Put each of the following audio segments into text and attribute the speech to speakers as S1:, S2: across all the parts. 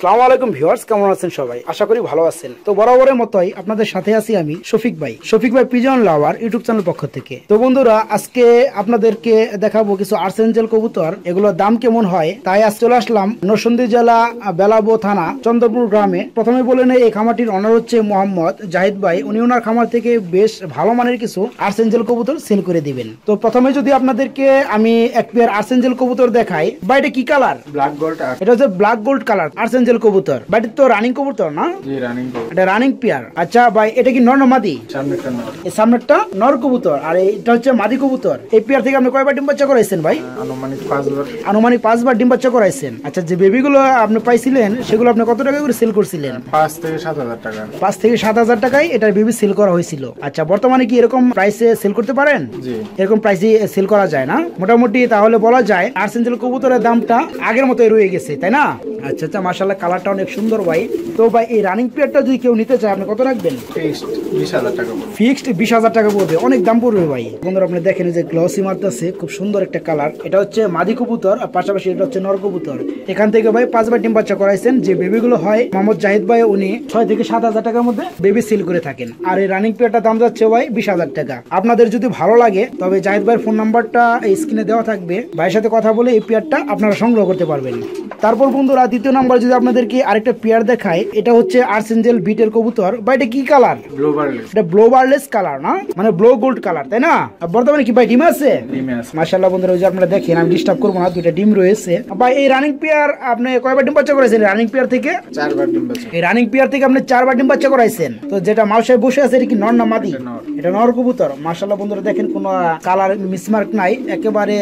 S1: আসসালামু আলাইকুম ভিউয়ার্স, কেমন আছেন সবাই? আশা করি ভালো আছেন। তো বরাবরের মতোই আপনাদের সাথে আছি আমি শফিক ভাই পিজন লাভার ইউটিউব চ্যানেল পক্ষ থেকে। তো বন্ধুরা, আজকে আপনাদেরকে দেখাবো কিছু আর্সেঞ্জেল কবুতর, এগুলোর দাম কেমন হয় তাই আজ চলে আসলাম নরসিংদী জেলা বেলাবো থানা চন্দ্রপুর গ্রামে। প্রথমে বলে নেই, এই খামারটির অনার হচ্ছে মোহাম্মদ জাহিদ ভাই। উনি ওনার খামার থেকে বেশ ভালো মানের কিছু আর্সেঞ্জেল কবুতর সেল করে দিবেন। তো প্রথমে যদি আপনাদেরকে আমি এক পেয়ার আর্সেঞ্জেল কবুতর দেখাই, ভাই এটা কি কালার?
S2: Black gold.
S1: এটা হচ্ছে ব্ল্যাক গোল্ড কালার আর্সেঞ্জেল কবুতর। বাট তো রানিং কবুতর না?
S2: জি, রানিং কবুতর।
S1: এটা রানিং পেয়ার। আচ্ছা ভাই, এটা কি নর না মাদি?
S2: সামনেরটা নর।
S1: এই সামনেরটা নর কবুতর আর এটা হচ্ছে মাদি কবুতর। এই পেয়ার থেকে আপনি কয়বার ডিম বাচ্চা করাইছেন ভাই?
S2: আনুমানিক 5 বার।
S1: আনুমানিক 5 বার ডিম বাচ্চা করাইছেন। আচ্ছা, যে বেবিগুলো আপনি পাইছিলেন সেগুলো আপনি কত টাকা করে সেল করছিলেন?
S2: 5 থেকে 7,000 টাকা।
S1: 5 থেকে 7,000 টাকায় এটার বেবি সেল করা হয়েছিল। আচ্ছা, বর্তমানে কি এরকম প্রাইসে সেল করতে পারেন?
S2: জি,
S1: এরকম প্রাইসে সেল করা যায় না মোটামুটি। তাহলে বলা যায় আর্সেঞ্জেল কবুতরের দামটা আগের মতোই রয়ে গেছে, তাই না? আচ্ছা আচ্ছা, মাশাআল্লাহ, কালারটা অনেক সুন্দর ভাই। তো ভাই, এই রানিং পেয়ারটা যদি কেউ নিতে চায় আপনি কত রাখবেন?
S2: ফিক্সড 20,000 টাকা পড়বে।
S1: ফিক্সড 20,000 টাকা পড়বে। অনেক দাম পড়বে ভাই। বন্ধুরা, আপনি দেখেন যে গ্লসি মারতেছে, খুব সুন্দর একটা কালার। এটা হচ্ছে মাদি কবুতর আর পাশাপাশি এটা হচ্ছে নর কবুতর। এখান থেকে ভাই 5 বার ডিম বাচ্চা করাইছেন। যে বেবিগুলো হয় মোহাম্মদ জাহিদ ভাই উনি 6 থেকে 7,000 টাকার মধ্যে বেবি সেল করে থাকেন। আর এই রানিং পেয়ারটার দাম যাচ্ছে ভাই 20,000 টাকা। আপনাদের যদি ভালো লাগে তবে জাহিদ ভাইয়ের ফোন নাম্বারটা এই স্ক্রিনে দেওয়া থাকবে, ভাইয়ের সাথে কথা বলে এই পেয়ারটা আপনারা সংগ্রহ করতে পারবেন। তারপর বন্ধুরা, দ্বিতীয় নাম্বার যদি আপনাদেরকে আরেকটা পেয়ার দেখায়, এটা হচ্ছে আর্সেঞ্জেল বিটের কবুতর। ভাই এটা কি কালার?
S2: ব্লু বারলেস।
S1: এটা ব্লো বারলেস কালার না, মানে ব্লো গোল্ড কালার, তাই না? বর্তমানে কি ভাই ডিম আছে?
S2: ডিমে আছে।
S1: মাশাআল্লাহ বন্ধুরা, ওই যে আপনারা দেখেন, আমি ডিস্টার্ব করবো না, দুইটা ডিম রয়েছে। ভাই এই রানিং পেয়ার আপনি কয়বার ডিম বাচ্চা করাইছেন? রানিং পেয়ার থেকে
S2: 4 বার ডিম বাচ্চা।
S1: এই রানিং পেয়ার থেকে আপনি 4 বার ডিম বাচ্চা করাইছেন। তো যেটা মাউসায় বসে আছে এটা কি নর না মাদি? এটা নর কবুতর। মাশাআল্লাহ বন্ধুরা, দেখেন কোনো কালার মিসমার্ক নাই, একেবারে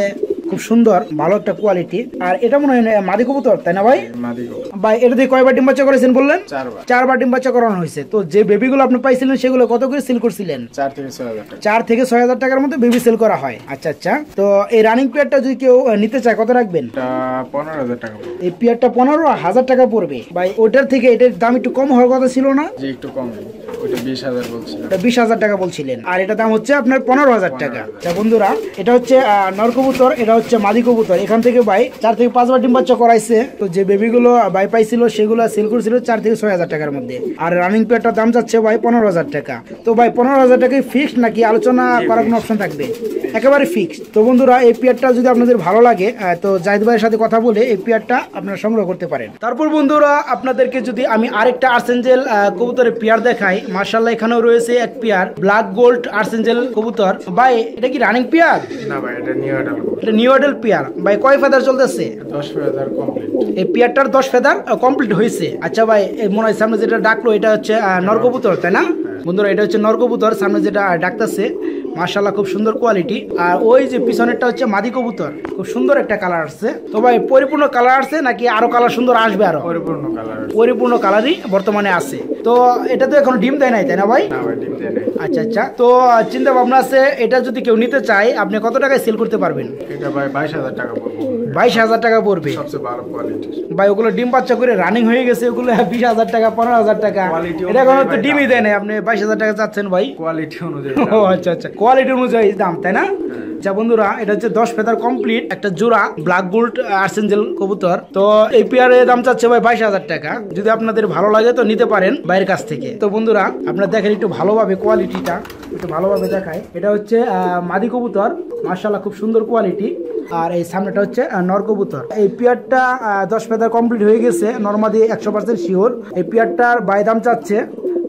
S1: খুব সুন্দর, ভালো একটা কোয়ালিটি। আর এটা মনে হয় মাদি কবুতর, তাই না ভাই?
S2: মাদি কবুতর।
S1: ভাই এটা দিয়ে কয়বার ডিম বাচ্চা করেছেন বললেন?
S2: 4 বার।
S1: 4 বার ডিম বাচ্চা করানো হয়েছে। তো যে বেবিগুলো আপনি পাইছিলেন সেগুলো কত করে সেল করছিলেন?
S2: 4 থেকে 6,000 টাকা।
S1: 4 থেকে 6,000 টাকার মধ্যে বেবি সেল করা হয়। আচ্ছা আচ্ছা, তো এই রানিং পেয়ারটা যদি কেউ নিতে চায় কত রাখবেন?
S2: এটা 15,000 টাকা পড়বে।
S1: এই পেয়ারটা 15,000 টাকা পড়বে। ভাই ওটার থেকে এটার দাম একটু কম হওয়ার কথা ছিল না?
S2: জি, একটু কম। ওইটা 20,000 বলছিলাম।
S1: এটা 20,000 টাকা বলছিলেন, আর এটা দাম হচ্ছে আপনার 15,000 টাকা। আচ্ছা বন্ধুরা, এটা হচ্ছে নর কবুতর, এটা হচ্ছে মাদি কবুতর। এখান থেকে ভাই 4 থেকে 5 বার ডিম বাচ্চা করাইছে। তো যে বেবিগুলো ভাই পাইছিল সেগুলো সেল করছিল 4 থেকে 6,000 টাকার মধ্যে। আর রানিং পেয়ারটার দাম যাচ্ছে ভাই 15,000 টাকা। তো ভাই 15,000 টাকায় ফিক্সড নাকি আলোচনা করার কোনো অপশন থাকবে? একেবারে ফিক্সড। তো বন্ধুরা, এই পেয়ারটা যদি আপনাদের ভালো লাগে তো জাহিদ ভাইয়ের সাথে কথা বলে এই পেয়ারটা আপনারা সংগ্রহ করতে পারেন। তারপর বন্ধুরা, আপনাদেরকে যদি আমি আরেকটা আর্সেঞ্জেল কবুতরের পেয়ার দেখাই, মাশাআল্লাহ এখানেও রয়েছে এক পেয়ার ব্ল্যাক গোল্ড আর্সেঞ্জেল কবুতর। ভাই এটা কি রানিং পেয়ার?
S2: না ভাই, এটা নিউ অ্যাডাল।
S1: এটা নিউ অ্যাডাল পেয়ার। ভাই কয় ফেদার চলতেছে?
S2: 10 ফেদার কমপ্লিট।
S1: এই পেয়ারটার 10 ফেদার কমপ্লিট হয়েছে। আচ্ছা ভাই, মনে হয় সামনে যেটা ডাকলো এটা হচ্ছে নর কবুতর, তাই না? বন্ধুরা, এটা হচ্ছে নর কবুতর, সামনে যেটা ডাকতেছে। মাশাআল্লাহ, খুব সুন্দর কোয়ালিটি। আর ওই যে পিছনেরটা হচ্ছে মাদি কবুতর, খুব সুন্দর একটা কালার আসছে। তো ভাই পরিপূর্ণ কালার আসছে নাকি আরো কালার সুন্দর আসবে? আরো
S2: পরিপূর্ণ কালার।
S1: পরিপূর্ণ কালারই বর্তমানে আছে। তো এটা তো এখন ডিম দেয় নাই, তাই না ভাই?
S2: না ভাই, ডিম দেয় না।
S1: আচ্ছা আচ্ছা, তো চিন্তা ভাবনা আছে, এটা যদি কেউ নিতে চায় আপনি কত টাকায় সেল করতে পারবেন?
S2: এটা ভাই 22,000 টাকা পড়বে।
S1: 22,000 টাকা পড়বে।
S2: সবচেয়ে ভালো কোয়ালিটি।
S1: ভাই ওগুলো ডিম বাচ্চা করে রানিং হয়ে গেছে, ওগুলো 20,000 টাকা 15,000 টাকা। এটা কোনো তো ডিমই দেয় না, আপনি 22,000 টাকা চাচ্ছেন ভাই?
S2: কোয়ালিটি অনুযায়ী।
S1: ও আচ্ছা আচ্ছা, কোয়ালিটি অনুযায়ী দাম, তাই না? আচ্ছা বন্ধুরা, এটা হচ্ছে 10 ফেদার কমপ্লিট একটা জোড়া ব্ল্যাক গোল্ড আর্সেঞ্জেল কবুতর। তো এই পেয়ারের দাম চাচ্ছে ভাই 22,000 টাকা। যদি আপনাদের ভালো লাগে তো নিতে পারেন বাইরের কাছ থেকে। তো বন্ধুরা, আপনারা দেখেন একটু ভালোভাবে, কোয়ালিটিটা একটু ভালোভাবে দেখায়। এটা হচ্ছে মাদি কবুতর, মাশাআল্লাহ খুব সুন্দর কোয়ালিটি। আর এই সামনেটা হচ্ছে নর কবুতর। এই পেয়ারটা 10 ফেদার কমপ্লিট হয়ে গেছে, নরমাদি 100% শিওর। এই পেয়ারটার বাই দাম চাচ্ছে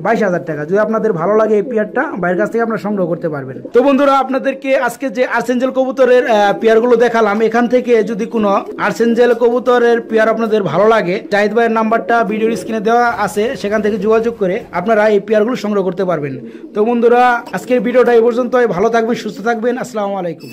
S1: 22,000 টাকা। যদি আপনাদের ভালো লাগে এই পেয়ারটা বাইরের কাছ থেকে আপনারা সংগ্রহ করতে পারবেন। তো বন্ধুরা, আপনাদেরকে আজকে যে আর্সেঞ্জেল কবুতরের পেয়ারগুলো দেখালাম, এখান থেকে যদি কোনো আর্সেঞ্জেল কবুতরের পেয়ার আপনাদের ভালো লাগে, জাহিদ ভাইয়ের নাম্বারটা ভিডিওর স্ক্রিনে দেওয়া আছে, সেখান থেকে যোগাযোগ করে আপনারা এই পেয়ারগুলো সংগ্রহ করতে পারবেন। তো বন্ধুরা, আজকের ভিডিওটা এই পর্যন্ত। ভালো থাকবেন, সুস্থ থাকবেন। আসসালামু আলাইকুম।